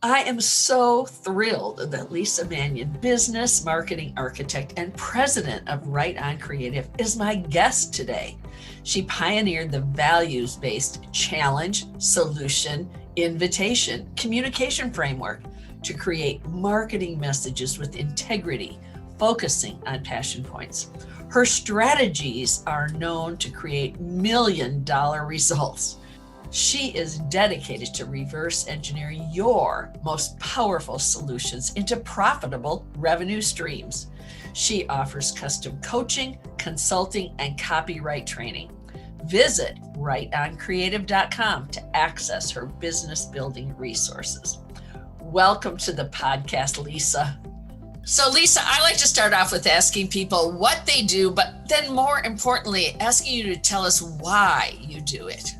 I am so thrilled that Lisa Manyon, business marketing architect and president of Right On Creative, is my guest today. She pioneered the values-based challenge, solution, invitation, communication framework to create marketing messages with integrity, focusing on passion points. Her strategies are known to create million-dollar results. She is dedicated to reverse engineering your most powerful solutions into profitable revenue streams. She offers custom coaching, consulting, and copyright training. Visit rightoncreative.com to access her business building resources. Welcome to the podcast, Lisa. So Lisa, I like to start off with asking people what they do, but then more importantly, asking you to tell us why you do it.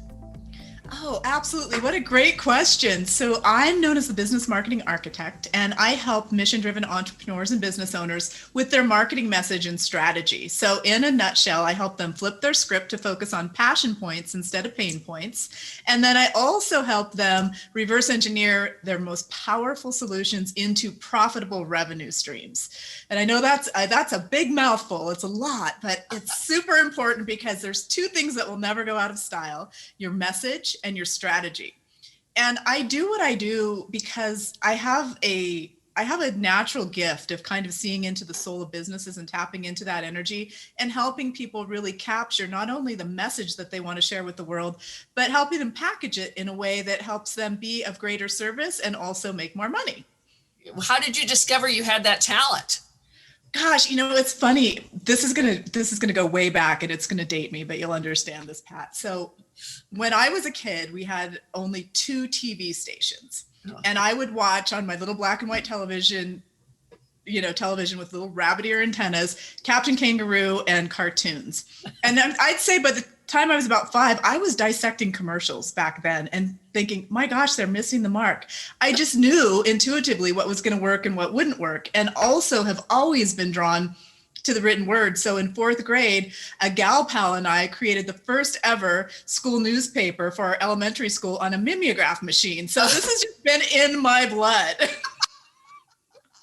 Oh, absolutely. What a great question. So I'm known as the business marketing architect, and I help mission-driven entrepreneurs and business owners with their marketing message and strategy. So in a nutshell, I help them flip their script to focus on passion points instead of pain points. And then I also help them reverse engineer their most powerful solutions into profitable revenue streams. And I know that's a big mouthful. It's a lot, but it's super important because there's two things that will never go out of style: your message and your strategy. And I do what I do because I have a natural gift of kind of seeing into the soul of businesses and tapping into that energy and helping people really capture not only the message that they want to share with the world, but helping them package it in a way that helps them be of greater service and also make more money. How did you discover you had that talent? Gosh, it's funny. This is gonna go way back, and it's gonna date me, but you'll understand this, Pat. So when I was a kid, we had only 2 TV stations, and I would watch on my little black and white television, television with little rabbit ear antennas, Captain Kangaroo and cartoons. And then I'd say by the time I was about 5, I was dissecting commercials back then and thinking, my gosh, they're missing the mark. I just knew intuitively what was going to work and what wouldn't work, and also have always been drawn to the written word. So in 4th grade, a gal pal and I created the first ever school newspaper for our elementary school on a mimeograph machine. So this has just been in my blood.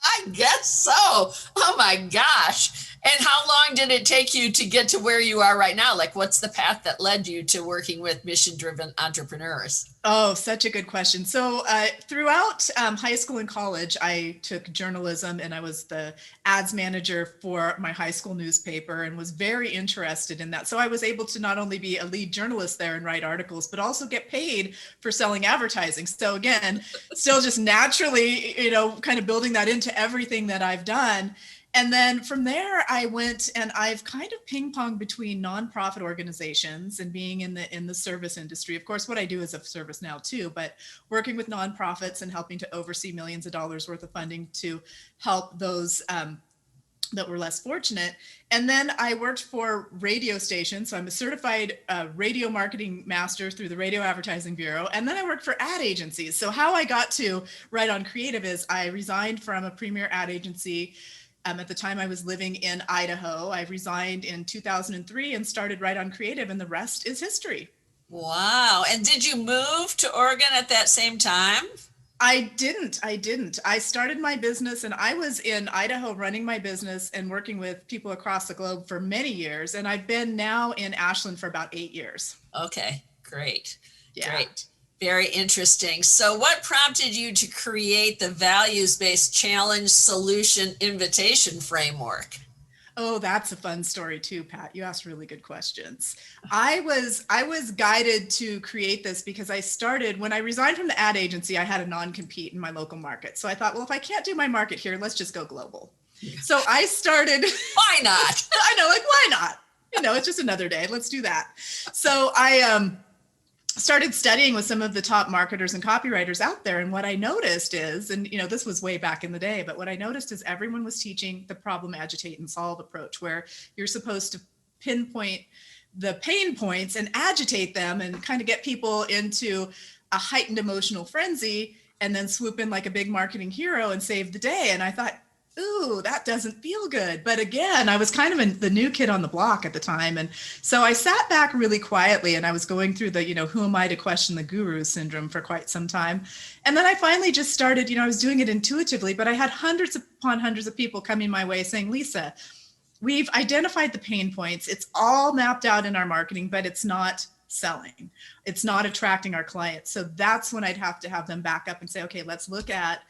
I guess so. Oh my gosh. And how long did it take you to get to where you are right now? Like, what's the path that led you to working with mission-driven entrepreneurs? Oh, such a good question. So throughout high school and college, I took journalism, and I was the ads manager for my high school newspaper and was very interested in that. So I was able to not only be a lead journalist there and write articles, but also get paid for selling advertising. So again, still just naturally, kind of building that into everything that I've done. And then from there, I went and I've kind of ping-ponged between nonprofit organizations and being in the service industry. Of course, what I do is of service now too, but working with nonprofits and helping to oversee millions of dollars worth of funding to help those that were less fortunate. And then I worked for radio stations. So I'm a certified radio marketing master through the Radio Advertising Bureau. And then I worked for ad agencies. So how I got to Right On Creative is I resigned from a premier ad agency. At the time I was living in Idaho. I resigned in 2003 and started Right On Creative, and the rest is history. Wow. And did you move to Oregon at that same time? I didn't. I started my business, and I was in Idaho running my business and working with people across the globe for many years. And I've been now in Ashland for about 8 years. Okay, great. Yeah. Great. Very interesting. So what prompted you to create the values-based challenge solution invitation framework? Oh, that's a fun story too, Pat. You asked really good questions. I was guided to create this because I started, when I resigned from the ad agency, I had a non-compete in my local market. So I thought, well, if I can't do my market here, let's just go global. So I started. Why not? I know, like, why not? It's just another day. Let's do that. So I started studying with some of the top marketers and copywriters out there. And what I noticed is, and this was way back in the day, but what I noticed is everyone was teaching the problem, agitate, and solve approach, where you're supposed to pinpoint the pain points and agitate them and kind of get people into a heightened emotional frenzy and then swoop in like a big marketing hero and save the day. And I thought, ooh, that doesn't feel good. But again, I was kind of the new kid on the block at the time. And so I sat back really quietly and I was going through the, who am I to question the guru syndrome for quite some time. And then I finally just started, I was doing it intuitively, but I had hundreds upon hundreds of people coming my way saying, Lisa, we've identified the pain points. It's all mapped out in our marketing, but it's not selling. It's not attracting our clients. So that's when I'd have to have them back up and say, okay, let's look at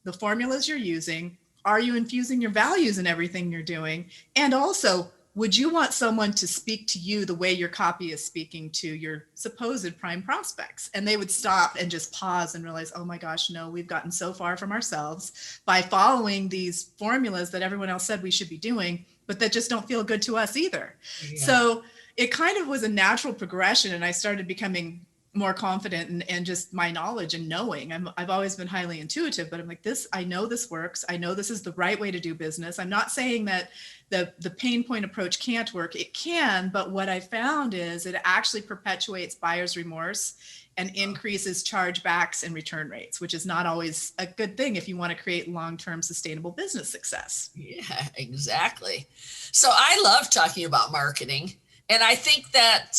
the formulas you're using. Are you infusing your values in everything you're doing? And also, would you want someone to speak to you the way your copy is speaking to your supposed prime prospects? And they would stop and just pause and realize, oh my gosh, no, we've gotten so far from ourselves by following these formulas that everyone else said we should be doing, but that just don't feel good to us either. Yeah. So it kind of was a natural progression, and I started becoming more confident and just my knowledge and knowing. I've always been highly intuitive, but I'm like, I know this works. I know this is the right way to do business. I'm not saying that the pain point approach can't work. It can, but what I found is it actually perpetuates buyer's remorse and increases chargebacks and return rates, which is not always a good thing if you want to create long-term sustainable business success. Yeah, exactly. So I love talking about marketing. And I think that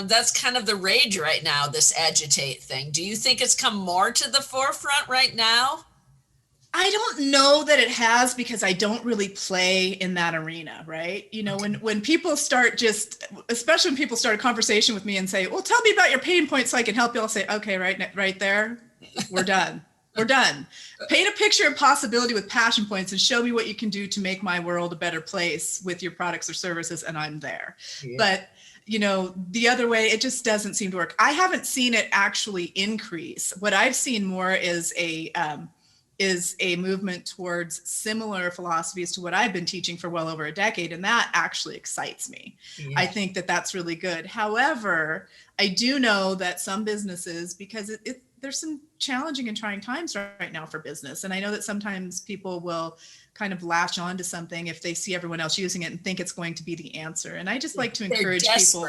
that's kind of the rage right now, this agitate thing. Do you think it's come more to the forefront right now? I don't know that it has, because I don't really play in that arena, right? When people start especially when people start a conversation with me and say, well, tell me about your pain points so I can help you, I'll say, okay, right there, we're done. We're done. Paint a picture of possibility with passion points and show me what you can do to make my world a better place with your products or services, and I'm there. Yeah. But the other way, it just doesn't seem to work. I haven't seen it actually increase. What I've seen more is a movement towards similar philosophies to what I've been teaching for well over a decade, and that actually excites me. Yeah. I think that that's really good. However, I do know that some businesses, because there's some challenging and trying times right now for business. And I know that sometimes people will kind of latch on to something if they see everyone else using it and think it's going to be the answer. And I just like to encourage people.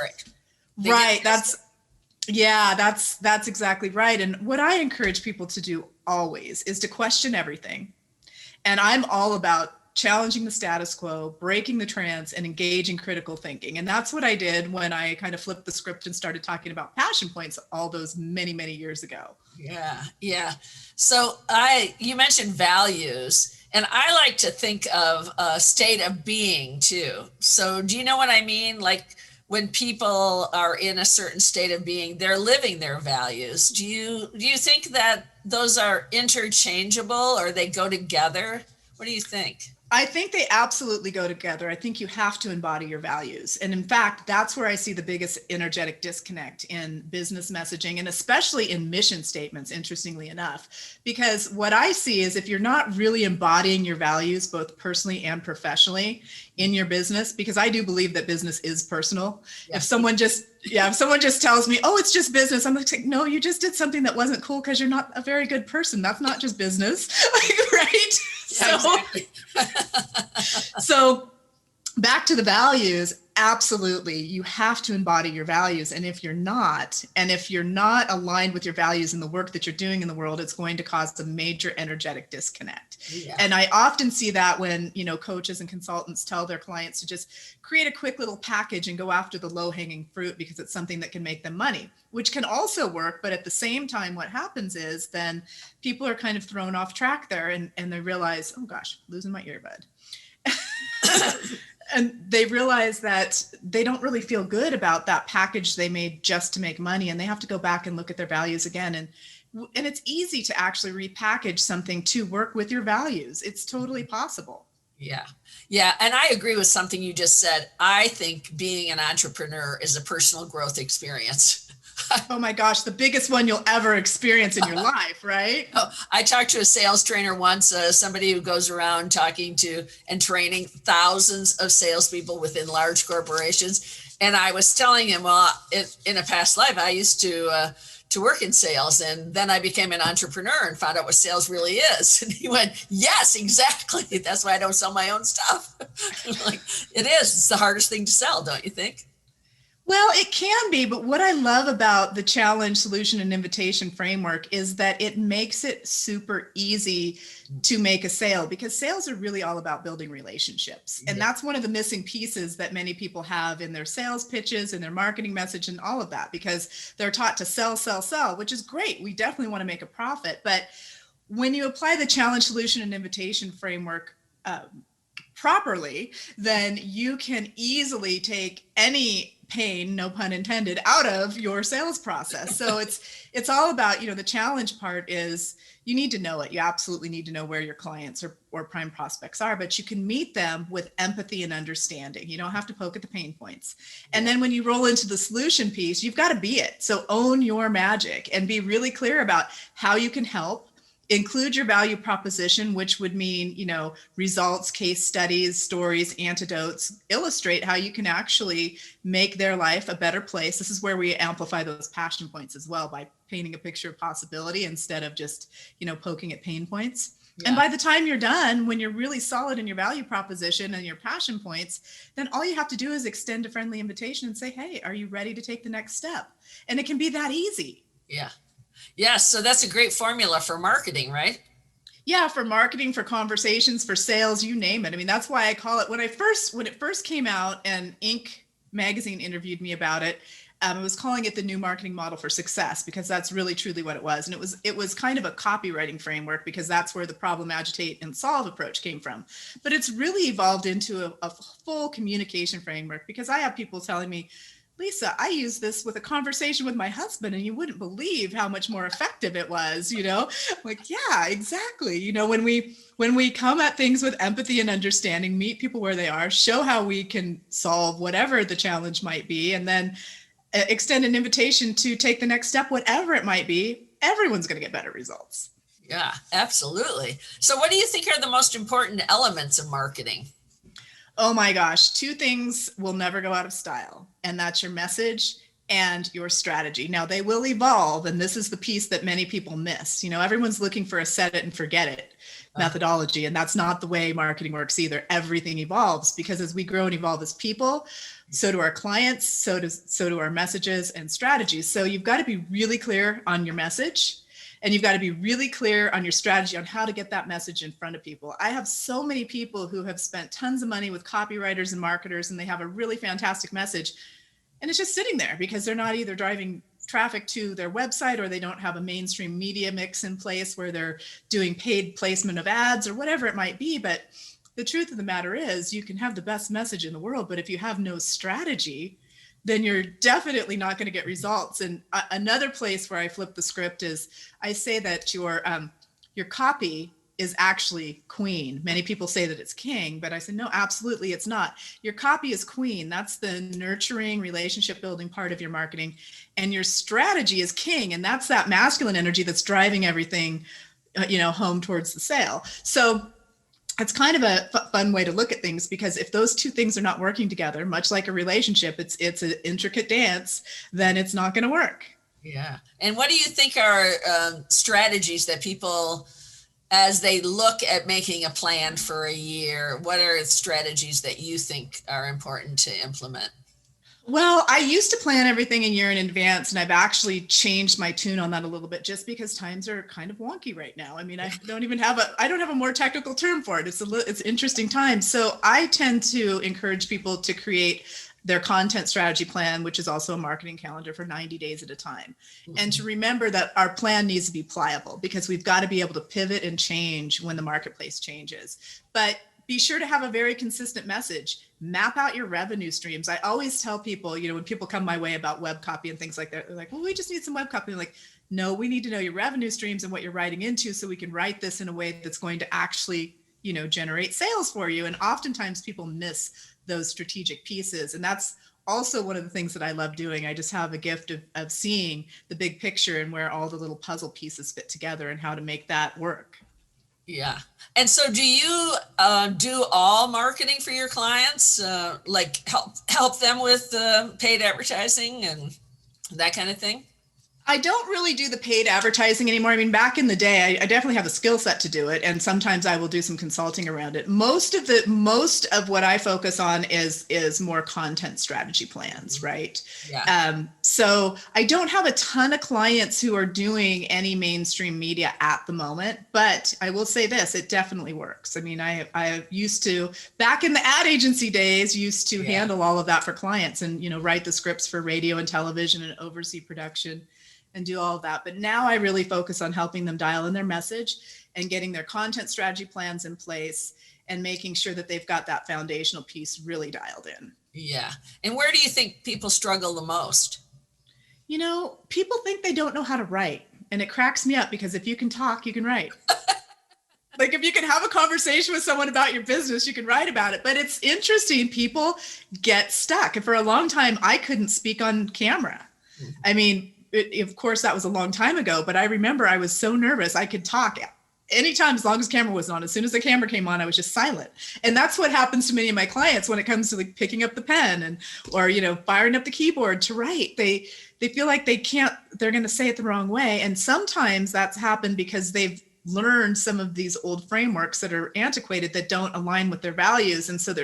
Right. That's exactly right. And what I encourage people to do always is to question everything. And I'm all about challenging the status quo, breaking the trance, and engaging critical thinking. And that's what I did when I kind of flipped the script and started talking about passion points all those many, many years ago. Yeah. So you mentioned values, and I like to think of a state of being too. So do you know what I mean? Like when people are in a certain state of being, they're living their values. Do you think that those are interchangeable, or they go together? What do you think? I think they absolutely go together. I think you have to embody your values. And in fact, that's where I see the biggest energetic disconnect in business messaging, and especially in mission statements, interestingly enough. Because what I see is if you're not really embodying your values, both personally and professionally in your business, because I do believe that business is personal. Yeah. If someone just tells me, oh, it's just business, I'm like, no, you just did something that wasn't cool because you're not a very good person. That's not just business, right? Yeah, exactly. So back to the values, absolutely. You have to embody your values. And if you're not aligned with your values in the work that you're doing in the world, it's going to cause a major energetic disconnect. Yeah. And I often see that when, coaches and consultants tell their clients to just create a quick little package and go after the low-hanging fruit because it's something that can make them money, which can also work. But at the same time, what happens is then people are kind of thrown off track there, and they realize, oh gosh, losing my earbud. And they realize that they don't really feel good about that package they made just to make money, and they have to go back and look at their values again. And it's easy to actually repackage something to work with your values. It's totally possible. Yeah. And I agree with something you just said. I think being an entrepreneur is a personal growth experience. Oh my gosh, the biggest one you'll ever experience in your life, right? I talked to a sales trainer once, somebody who goes around talking to and training thousands of salespeople within large corporations. And I was telling him, well, in a past life, I used to work in sales, and then I became an entrepreneur and found out what sales really is. And he went, yes, exactly. That's why I don't sell my own stuff. Like, it is. It's the hardest thing to sell, don't you think? Well, it can be, but what I love about the challenge, solution, and invitation framework is that it makes it super easy to make a sale, because sales are really all about building relationships. And Yeah. that's one of the missing pieces that many people have in their sales pitches and their marketing message and all of that, because they're taught to sell, sell, sell, which is great. We definitely want to make a profit. But when you apply the challenge, solution, and invitation framework properly, then you can easily take any pain, no pun intended, out of your sales process. So it's all about, the challenge part is you need to know it. You absolutely need to know where your clients or prime prospects are, but you can meet them with empathy and understanding. You don't have to poke at the pain points. And then when you roll into the solution piece, you've got to be it. So own your magic and be really clear about how you can help. Include your value proposition, which would mean, results, case studies, stories, antidotes, illustrate how you can actually make their life a better place. This is where we amplify those passion points as well, by painting a picture of possibility instead of just, poking at pain points. Yeah. And by the time you're done, when you're really solid in your value proposition and your passion points, then all you have to do is extend a friendly invitation and say, hey, are you ready to take the next step? And it can be that easy. Yeah. Yes, so that's a great formula for marketing, right? Yeah, for marketing, for conversations, for sales, you name it. I mean, that's why I call it, when it first came out and Inc. magazine interviewed me about it, I was calling it the new marketing model for success, because that's really truly what it was. And it was kind of a copywriting framework, because that's where the problem, agitate, and solve approach came from. But it's really evolved into a full communication framework, because I have people telling me, Lisa, I use this with a conversation with my husband and you wouldn't believe how much more effective it was, Like, yeah, exactly. When we come at things with empathy and understanding, meet people where they are, show how we can solve whatever the challenge might be, and then extend an invitation to take the next step, whatever it might be, everyone's going to get better results. Yeah, absolutely. So what do you think are the most important elements of marketing? Oh my gosh, two things will never go out of style, and that's your message and your strategy. Now, they will evolve, and this is the piece that many people miss. Everyone's looking for a set it and forget it methodology, and that's not the way marketing works either. Everything evolves, because as we grow and evolve as people, so do our clients, so do our messages and strategies. So you've got to be really clear on your message. And you've got to be really clear on your strategy on how to get that message in front of people. I have so many people who have spent tons of money with copywriters and marketers, and they have a really fantastic message, and it's just sitting there because they're not either driving traffic to their website, or they don't have a mainstream media mix in place where they're doing paid placement of ads or whatever it might be. But the truth of the matter is, you can have the best message in the world, but if you have no strategy, then you're definitely not going to get results. And another place where I flip the script is I say that your copy is actually queen. Many people say that it's king, but I said, no, absolutely it's not. Your copy is queen. That's the nurturing, relationship building part of your marketing. And your strategy is king. And that's that masculine energy that's driving everything, home towards the sale. So it's kind of a fun way to look at things, because if those two things are not working together, much like a relationship, it's an intricate dance, then it's not going to work. Yeah. And what do you think are strategies that people, as they look at making a plan for a year, what are strategies that you think are important to implement? Well, I used to plan everything a year in advance, and I've actually changed my tune on that a little bit, just because times are kind of wonky right now. I mean, I don't have a more technical term for it. It's interesting times. So I tend to encourage people to create their content strategy plan, which is also a marketing calendar, for 90 days at a time. Mm-hmm. And to remember that our plan needs to be pliable, because we've got to be able to pivot and change when the marketplace changes. But be sure to have a very consistent message. Map out your revenue streams. I always tell people, when people come my way about web copy and things like that, they're like, well, we just need some web copy. I'm like, no, we need to know your revenue streams and what you're writing into, so we can write this in a way that's going to actually, generate sales for you. And oftentimes people miss those strategic pieces. And that's also one of the things that I love doing. I just have a gift of seeing the big picture and where all the little puzzle pieces fit together and how to make that work. Yeah. And so do you do all marketing for your clients, like help them with paid advertising and that kind of thing? I don't really do the paid advertising anymore. I mean, back in the day, I definitely have a skill set to do it, and sometimes I will do some consulting around it. Most of what I focus on is more content strategy plans, right? Yeah. So I don't have a ton of clients who are doing any mainstream media at the moment, but I will say this: it definitely works. I mean, I used to, back in the ad agency days, used to handle all of that for clients, and write the scripts for radio and television and oversee production and do all of that. But now I really focus on helping them dial in their message and getting their content strategy plans in place and making sure that they've got that foundational piece really dialed in. Yeah. And where do you think people struggle the most? People think they don't know how to write, and it cracks me up, because if you can talk, you can write. Like, if you can have a conversation with someone about your business, you can write about it. But it's interesting, people get stuck. And for a long time, I couldn't speak on camera. I mean, of course, that was a long time ago, but I remember I was so nervous. I could talk anytime as long as camera was on. As soon as the camera came on, I was just silent. And that's what happens to many of my clients when it comes to like picking up the pen or firing up the keyboard to write. They feel like they're going to say it the wrong way. And sometimes that's happened because they've learned some of these old frameworks that are antiquated, that don't align with their values. And so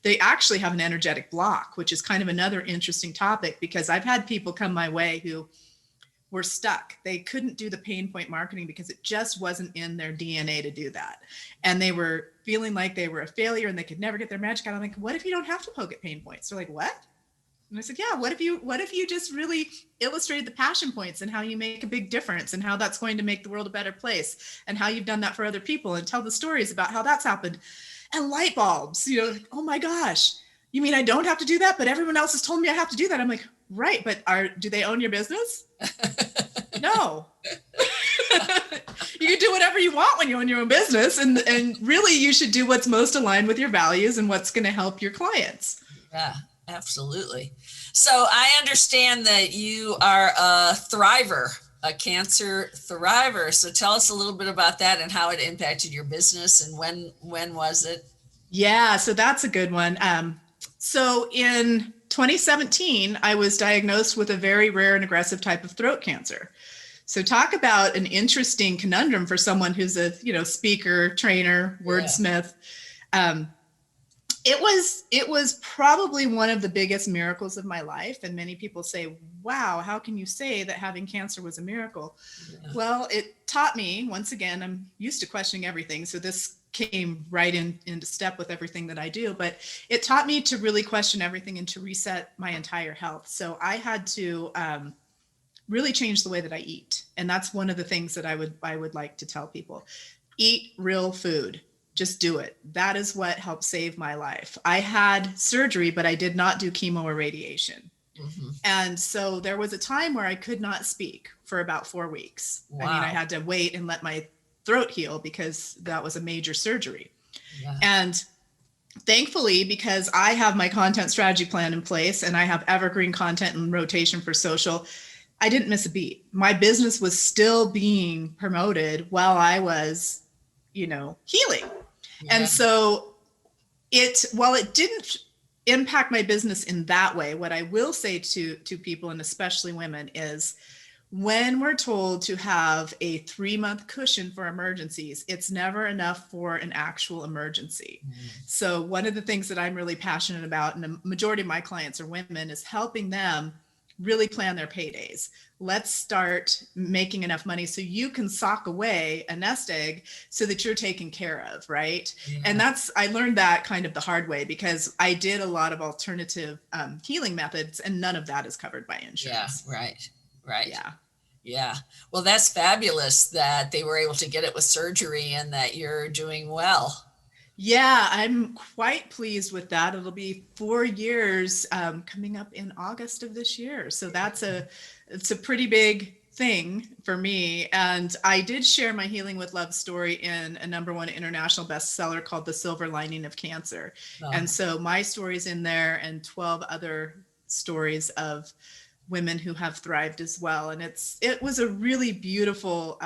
they actually have an energetic block, which is kind of another interesting topic, because I've had people come my way who were stuck. They couldn't do the pain point marketing because it just wasn't in their DNA to do that. And they were feeling like they were a failure and they could never get their magic out. I'm like, what if you don't have to poke at pain points? They're like, what? And I said, yeah, what if you just really illustrated the passion points and how you make a big difference and how that's going to make the world a better place and how you've done that for other people, and tell the stories about how that's happened. And light bulbs, like, oh my gosh, you mean I don't have to do that, but everyone else has told me I have to do that? I'm like, right, but do they own your business? No. You can do whatever you want when you own your own business, and really you should do what's most aligned with your values and what's going to help your clients. Yeah, absolutely. So I understand that you are a thriver, a cancer thriver. So tell us a little bit about that and how it impacted your business, and when was it? Yeah, so that's a good one. So in 2017, I was diagnosed with a very rare and aggressive type of throat cancer. So talk about an interesting conundrum for someone who's a speaker, trainer, wordsmith. It was probably one of the biggest miracles of my life. And many people say, wow, how can you say that having cancer was a miracle? Yeah. Well, it taught me, once again, I'm used to questioning everything, so this came right into step with everything that I do, but it taught me to really question everything and to reset my entire health. So I had to really change the way that I eat. And that's one of the things that I would like to tell people. Eat real food. Just do it. That is what helped save my life. I had surgery, but I did not do chemo or radiation. Mm-hmm. And so there was a time where I could not speak for about 4 weeks. Wow. I mean, I had to wait and let my throat heal because that was a major surgery. Yeah. And thankfully, because I have my content strategy plan in place and I have evergreen content and rotation for social, I didn't miss a beat. My business was still being promoted while I was, healing. Yeah. And so while it didn't impact my business in that way, what I will say to people, and especially women, is when we're told to have a 3-month cushion for emergencies, it's never enough for an actual emergency. So one of the things that I'm really passionate about, and the majority of my clients are women, is helping them really plan their paydays. Let's start making enough money so you can sock away a nest egg so that you're taken care of, right? Yeah. And I learned that kind of the hard way, because I did a lot of alternative healing methods, and none of that is covered by insurance. Yeah, right. Yeah. Well, that's fabulous that they were able to get it with surgery and that you're doing well. Yeah, I'm quite pleased with that. It'll be 4 years coming up in August of this year. So it's a pretty big thing for me. And I did share my Healing with Love story in a #1 international bestseller called The Silver Lining of Cancer. Oh. And so my story's in there, and 12 other stories of women who have thrived as well. And it was a really beautiful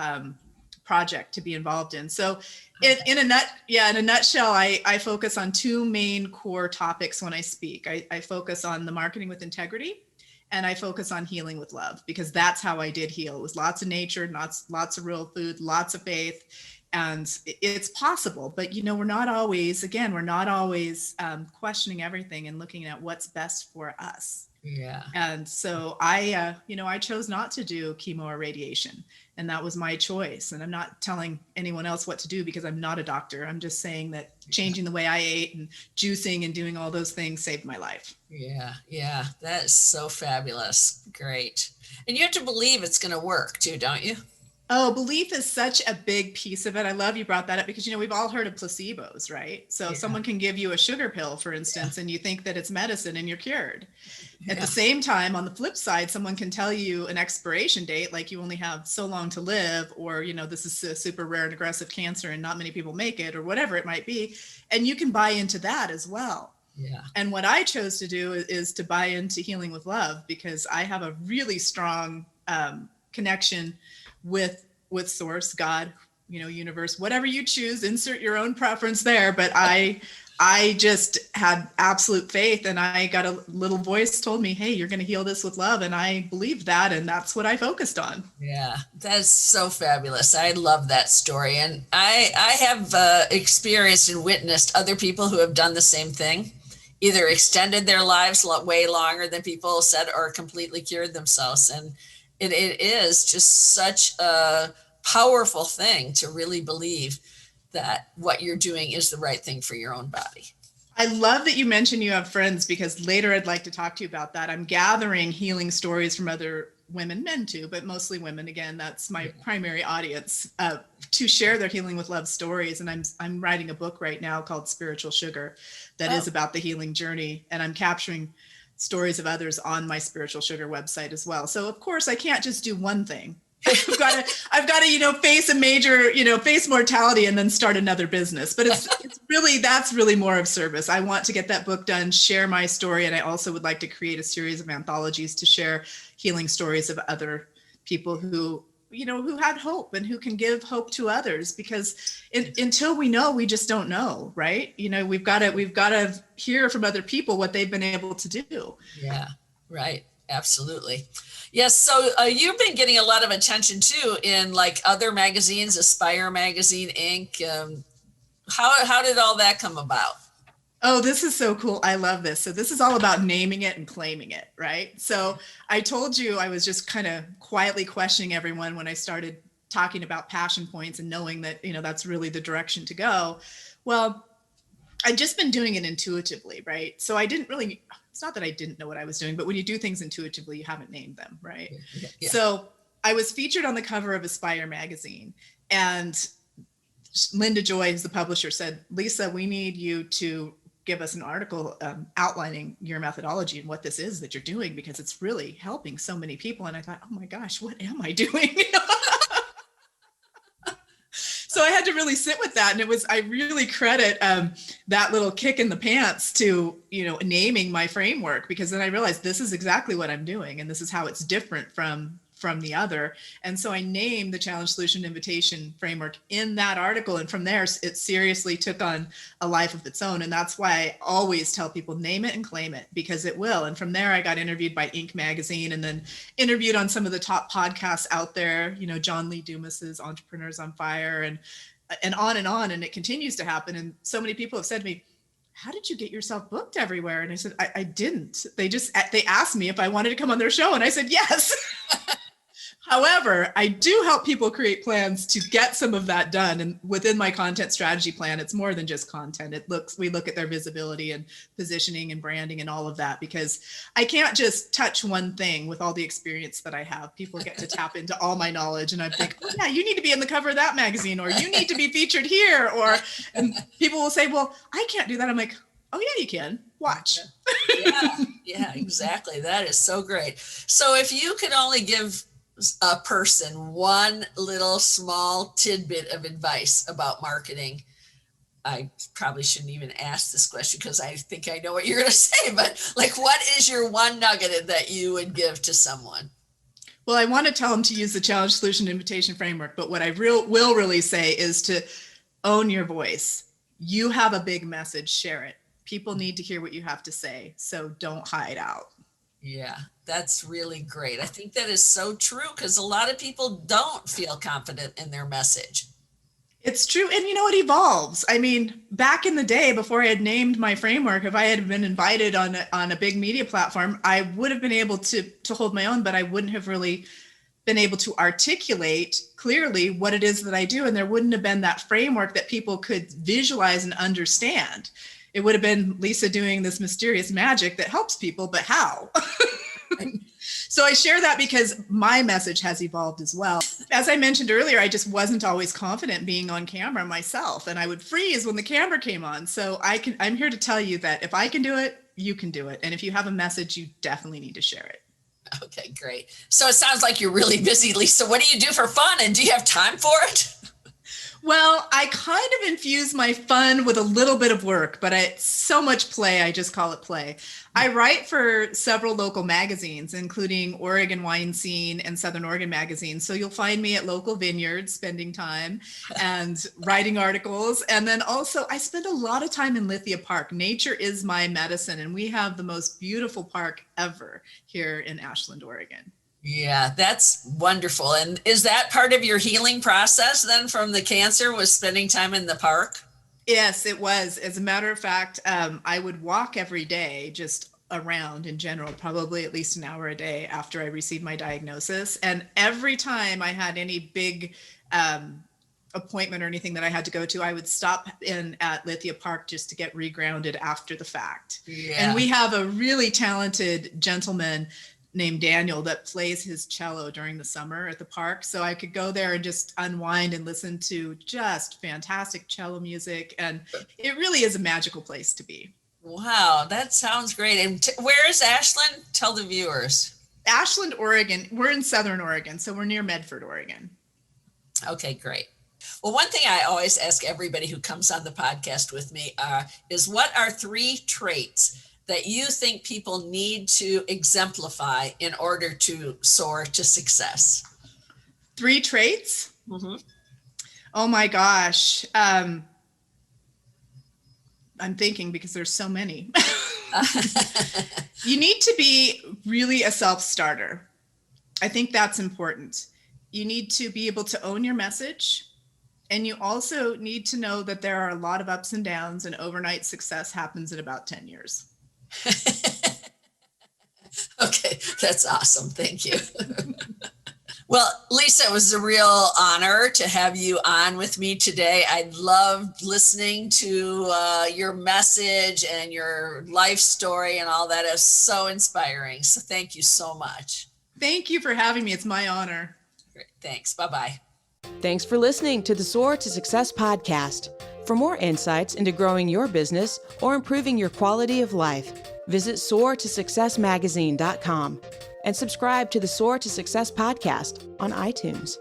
project to be involved in. So in a nutshell, I focus on 2 main core topics when I speak. I focus on the marketing with integrity and I focus on healing with love, because that's how I did heal. It was lots of nature, lots of real food, lots of faith. And it's possible, but we're not always questioning everything and looking at what's best for us. Yeah. And so I chose not to do chemo or radiation, and that was my choice. And I'm not telling anyone else what to do, because I'm not a doctor. I'm just saying that changing the way I ate and juicing and doing all those things saved my life. Yeah. Yeah. That is so fabulous. Great. And you have to believe it's going to work too, don't you? Oh, belief is such a big piece of it. I love you brought that up, because, we've all heard of placebos, right? So someone can give you a sugar pill, for instance, and you think that it's medicine and you're cured. At the same time, on the flip side, someone can tell you an expiration date, like you only have so long to live, or, this is a super rare and aggressive cancer and not many people make it, or whatever it might be. And you can buy into that as well. Yeah. And what I chose to do is to buy into healing with love, because I have a really strong connection with source, God, universe, whatever you choose, insert your own preference there. But I just had absolute faith, and I got a little voice told me, hey, you're going to heal this with love. And I believed that. And that's what I focused on. Yeah, that's so fabulous. I love that story. And I have experienced and witnessed other people who have done the same thing, either extended their lives way longer than people said, or completely cured themselves. And it is just such a powerful thing to really believe that what you're doing is the right thing for your own body. I love that you mentioned you have friends, because later I'd like to talk to you about that. I'm gathering healing stories from other women, men too, but mostly women. Again, that's my primary audience, to share their healing with love stories. And I'm writing a book right now called Spiritual Sugar that is about the healing journey. And I'm capturing stories of others on my Spiritual Sugar website as well. So of course I can't just do one thing. I've got to, face a major, face mortality and then start another business. But that's really more of service. I want to get that book done, share my story. And I also would like to create a series of anthologies to share healing stories of other people who had hope and who can give hope to others, because until we know, we just don't know. Right. We've got to hear from other people what they've been able to do. Yeah, right. Absolutely. Yes. So you've been getting a lot of attention too in like other magazines, Aspire Magazine, Inc. How did all that come about? Oh, this is so cool. I love this. So this is all about naming it and claiming it, right? So I told you I was just kind of quietly questioning everyone when I started talking about passion points and knowing that, that's really the direction to go. Well, I'd just been doing it intuitively, right? So I didn't really, it's not that I didn't know what I was doing, but when you do things intuitively, you haven't named them, right? Yeah. So I was featured on the cover of Aspire Magazine, and Linda Joy, who's the publisher, said, Lisa, we need you to give us an article outlining your methodology and what this is that you're doing, because it's really helping so many people. And I thought, oh my gosh, what am I doing? So I had to really sit with that. And I really credit that little kick in the pants to, naming my framework, because then I realized this is exactly what I'm doing. And this is how it's different from the other. And so I named the Challenge Solution Invitation framework in that article. And from there, it seriously took on a life of its own. And that's why I always tell people, name it and claim it, because it will. And from there, I got interviewed by Inc. magazine, and then interviewed on some of the top podcasts out there, John Lee Dumas's Entrepreneurs on Fire, and on and on. And it continues to happen. And so many people have said to me, how did you get yourself booked everywhere? And I said, I didn't. They asked me if I wanted to come on their show. And I said, yes. However, I do help people create plans to get some of that done. And within my content strategy plan, it's more than just content. We look at their visibility and positioning and branding and all of that, because I can't just touch one thing with all the experience that I have. People get to tap into all my knowledge, and I think, oh yeah, you need to be in the cover of that magazine, or you need to be featured here. And people will say, well, I can't do that. I'm like, oh yeah, you can. Watch. Yeah, exactly. That is so great. So if you could only give a person one little small tidbit of advice about marketing, I probably shouldn't even ask this question because I think I know what you're going to say, but like, what is your one nugget that you would give to someone? Well, I want to tell them to use the Challenge Solution Invitation framework, but what I will really say is to own your voice. You have a big message, share it. People need to hear what you have to say, so don't hide out. Yeah, That's really great. I think that is so true because a lot of people don't feel confident in their message. It's true. And it evolves. I mean, back in the day, before I had named my framework, if I had been invited on a big media platform, I would have been able to hold my own, but I wouldn't have really been able to articulate clearly what it is that I do. And there wouldn't have been that framework that people could visualize and understand. It would have been Lisa doing this mysterious magic that helps people, but how? So I share that because my message has evolved as well. As I mentioned earlier, I just wasn't always confident being on camera myself, and I would freeze when the camera came on. So I'm here to tell you that if I can do it, you can do it. And if you have a message, you definitely need to share it. Okay, great. So it sounds like you're really busy, Lisa. What do you do for fun, and do you have time for it? Well, I kind of infuse my fun with a little bit of work, but it's so much play, I just call it play. I write for several local magazines, including Oregon Wine Scene and Southern Oregon Magazine. So you'll find me at local vineyards spending time and writing articles. And then also I spend a lot of time in Lithia Park. Nature is my medicine, and we have the most beautiful park ever here in Ashland, Oregon. Yeah, that's wonderful. And is that part of your healing process then from the cancer, was spending time in the park? Yes, it was. As a matter of fact, I would walk every day, just around in general, probably at least an hour a day after I received my diagnosis. And every time I had any big appointment or anything that I had to go to, I would stop in at Lithia Park just to get regrounded after the fact. Yeah. And we have a really talented gentleman named Daniel that plays his cello during the summer at the park. So I could go there and just unwind and listen to just fantastic cello music. And it really is a magical place to be. Wow, that sounds great. And where is Ashland? Tell the viewers. Ashland, Oregon. We're in Southern Oregon, so we're near Medford, Oregon. Okay, great. Well, one thing I always ask everybody who comes on the podcast with me is, what are 3 traits that you think people need to exemplify in order to soar to success? 3 traits? Mm-hmm. Oh my gosh. I'm thinking because there's so many. You need to be really a self-starter. I think that's important. You need to be able to own your message. And you also need to know that there are a lot of ups and downs, and overnight success happens in about 10 years. Okay, that's awesome. Thank you. Well, Lisa, it was a real honor to have you on with me today. I loved listening to your message and your life story and all that. Is so inspiring. So thank you so much. Thank you for having me. It's my honor. Great. Thanks. Bye-bye. Thanks for listening to the Soar to Success podcast. For more insights into growing your business or improving your quality of life, visit soartosuccessmagazine.com and subscribe to the Soar to Success podcast on iTunes.